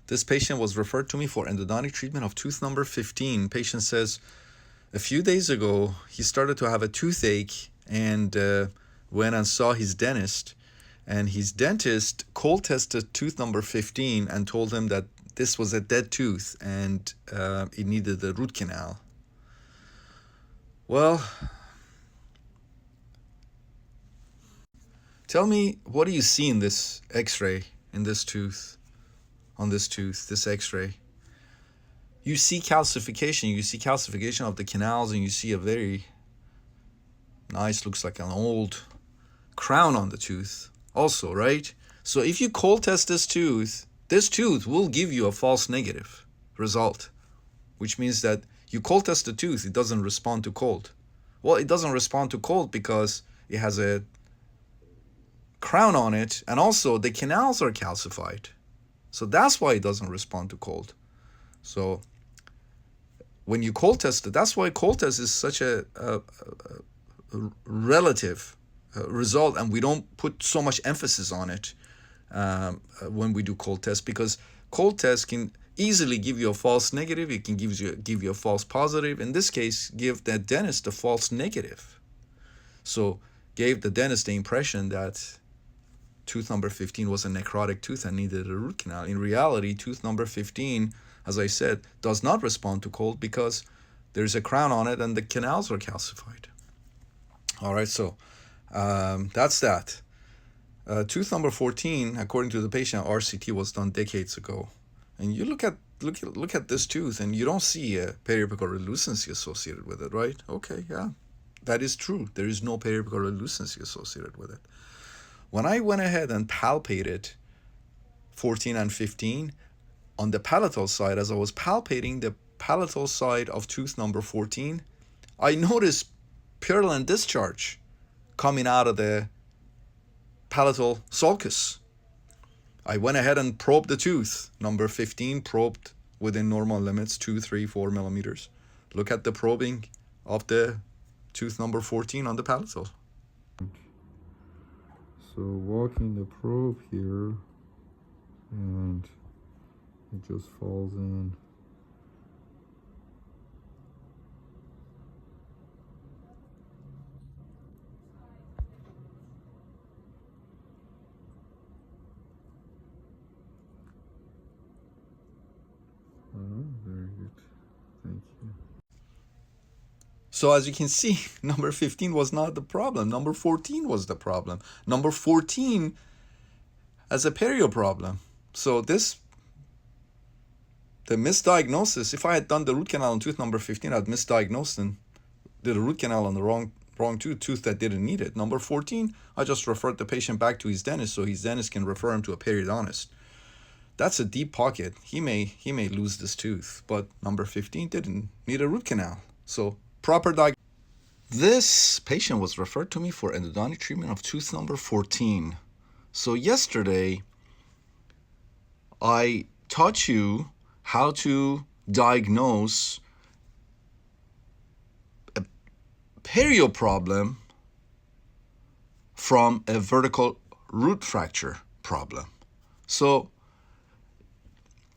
This patient was referred to me for endodontic treatment of tooth number 15. Patient says, a few days ago, he started to have a toothache and went and saw his dentist. And his dentist cold tested tooth number 15 and told him that this was a dead tooth and it needed a root canal. Well, tell me, what do you see in this x-ray, in this tooth, on this tooth, this x-ray? You see calcification of the canals, and you see a very nice, looks like an old crown on the tooth also, right? So if you cold test this tooth will give you a false negative result, which means that you cold test the tooth, it doesn't respond to cold. Well, it doesn't respond to cold because it has a crown on it, and also the canals are calcified. So that's why it doesn't respond to cold. So when you cold test it, that's why cold test is such a relative result, and we don't put so much emphasis on it when we do cold test, because cold test can easily give you a false negative. It can give you a false positive. In this case, give the dentist a false negative. So gave the dentist the impression that tooth number 15 was a necrotic tooth and needed a root canal. In reality, tooth number 15, as I said, does not respond to cold because there's a crown on it and the canals are calcified. All right, so that's that. Tooth number 14, according to the patient, RCT was done decades ago. And you look at this tooth and you don't see a periapical relucency associated with it, right? Okay, yeah, that is true. There is no periapical relucency associated with it. When I went ahead and palpated 14 and 15 on the palatal side, as I was palpating the palatal side of tooth number 14, I noticed purulent discharge coming out of the palatal sulcus. I went ahead and probed the tooth. Number 15 probed within normal limits, 2, 3, 4 millimeters. Look at the probing of the tooth number 14 on the palatal. So walking the probe here, and it just falls in. Very good. Thank you. So as you can see, number 15 was not the problem. Number 14 was the problem. Number 14 has a perio problem. So the misdiagnosis, if I had done the root canal on tooth number 15, I'd misdiagnosed and did a root canal on the wrong tooth that didn't need it. Number 14, I just referred the patient back to his dentist so his dentist can refer him to a periodontist. That's a deep pocket. He may lose this tooth, but number 15 didn't need a root canal. So proper diagnosis. This patient was referred to me for endodontic treatment of tooth number 14. So yesterday, I taught you how to diagnose a perio problem from a vertical root fracture problem. So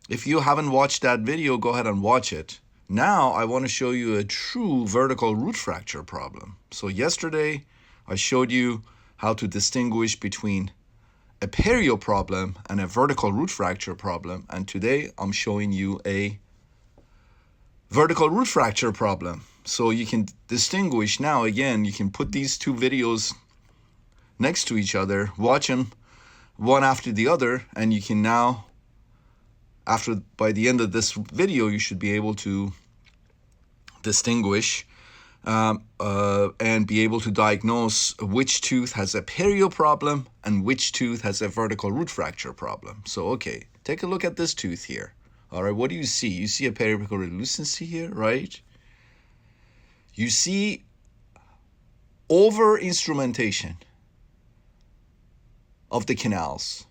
if you haven't watched that video, go ahead and watch it. Now I want to show you a true vertical root fracture problem. So yesterday I showed you how to distinguish between a perio problem and a vertical root fracture problem. And today I'm showing you a vertical root fracture problem. So you can distinguish now. Again, you can put these two videos next to each other, watch them one after the other, and you can now, by the end of this video, you should be able to distinguish and be able to diagnose which tooth has a perio problem and which tooth has a vertical root fracture problem. So, okay, take a look at this tooth here. All right, what do you see? You see a periapical relucency here, right? You see over-instrumentation of the canals.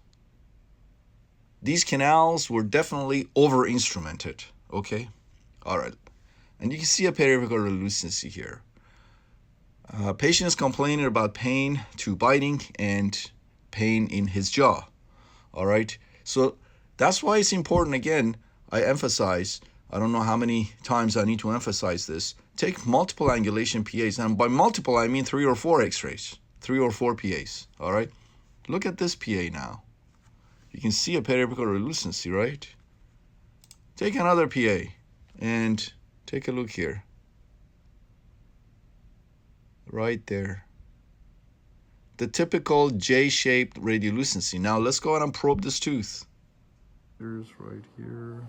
These canals were definitely over-instrumented, okay? All right. And you can see a periapical relucency here. Patient is complaining about pain to biting and pain in his jaw, all right? So That's why it's important, again, I emphasize, I don't know how many times I need to emphasize this, take multiple angulation PAs, and by multiple I mean 3 or 4 x-rays, 3 or 4 PAs, all right? Look at this PA now. You can see a periapical relucency, right? Take another PA and take a look here. Right there. The typical J-shaped radiolucency. Now let's go ahead and probe this tooth. Here's right here.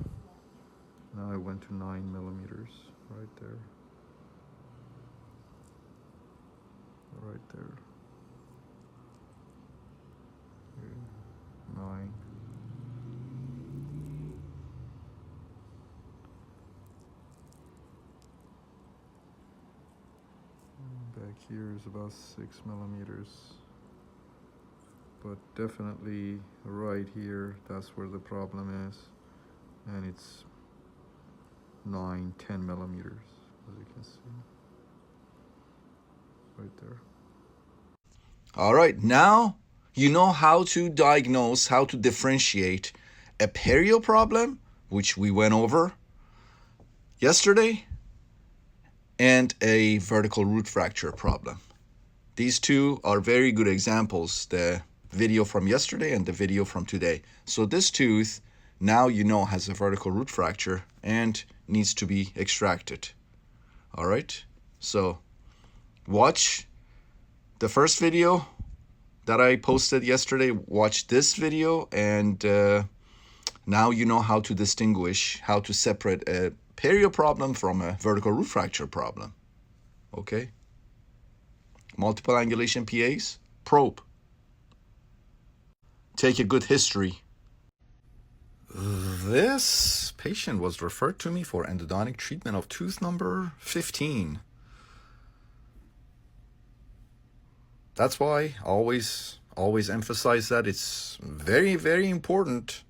Now I went to 9 millimeters right there. Right there. Here, 9. Back here is about 6 millimeters. But definitely right here, that's where the problem is. And it's 9, 10 millimeters, as you can see. Right there. All right, now you know how to diagnose, how to differentiate a perio problem, which we went over yesterday, and a vertical root fracture problem. These two are very good examples, the video from yesterday and the video from today. So this tooth, now you know, has a vertical root fracture and needs to be extracted. All right, so watch the first video that I posted yesterday, watch this video, and now you know how to distinguish, how to separate a perio problem from a vertical root fracture problem. Okay? Multiple angulation PAs, probe. Take a good history. This patient was referred to me for endodontic treatment of tooth number 15. That's why I always emphasize that it's very, very important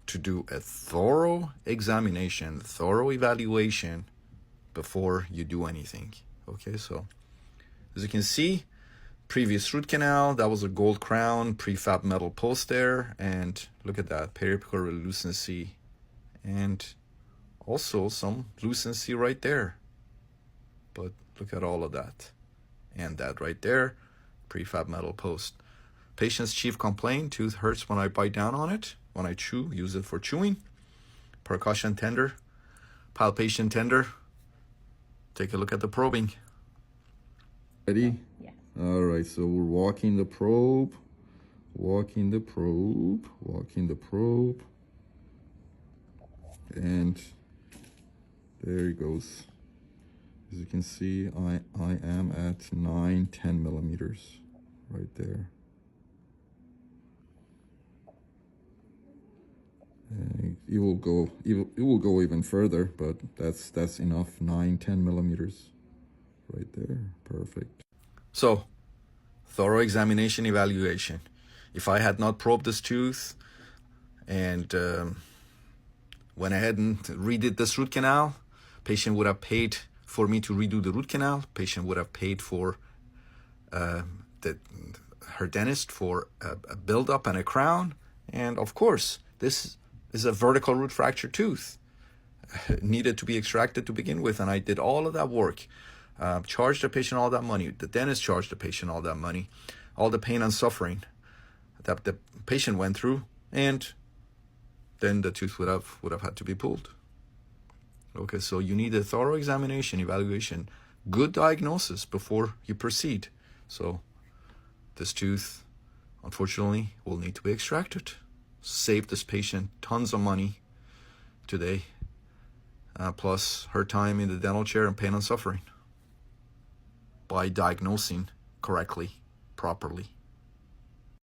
to do a thorough examination, thorough evaluation before you do anything. Okay, so as you can see, previous root canal, that was a gold crown, prefab metal post there, and look at that, periapical relucency, and also some lucency right there. But look at all of that, and that right there, prefab metal post. Patient's chief complaint, tooth hurts when I bite down on it, when I chew, use it for chewing. Percussion tender, palpation tender. Take a look at the probing. Ready? Yeah. All right, so we're walking the probe, walking the probe, walking the probe. And there it goes. As you can see, I am at 9, 10 millimeters right there. And it will go even further, but that's enough. 9, 10 millimeters right there. Perfect. So, thorough examination, evaluation. If I had not probed this tooth and went ahead and redid this root canal, patient would have paid for me to redo the root canal. Patient would have paid for her dentist for a build-up and a crown. And of course, this is a vertical root fracture tooth. It needed to be extracted to begin with, and I did all of that work. Charged the patient all that money. The dentist charged the patient all that money. All the pain and suffering that the patient went through, and then the tooth would have had to be pulled. Okay, so you need a thorough examination, evaluation, good diagnosis before you proceed. So this tooth, unfortunately, will need to be extracted. Save this patient tons of money today, plus her time in the dental chair and pain and suffering by diagnosing correctly, properly.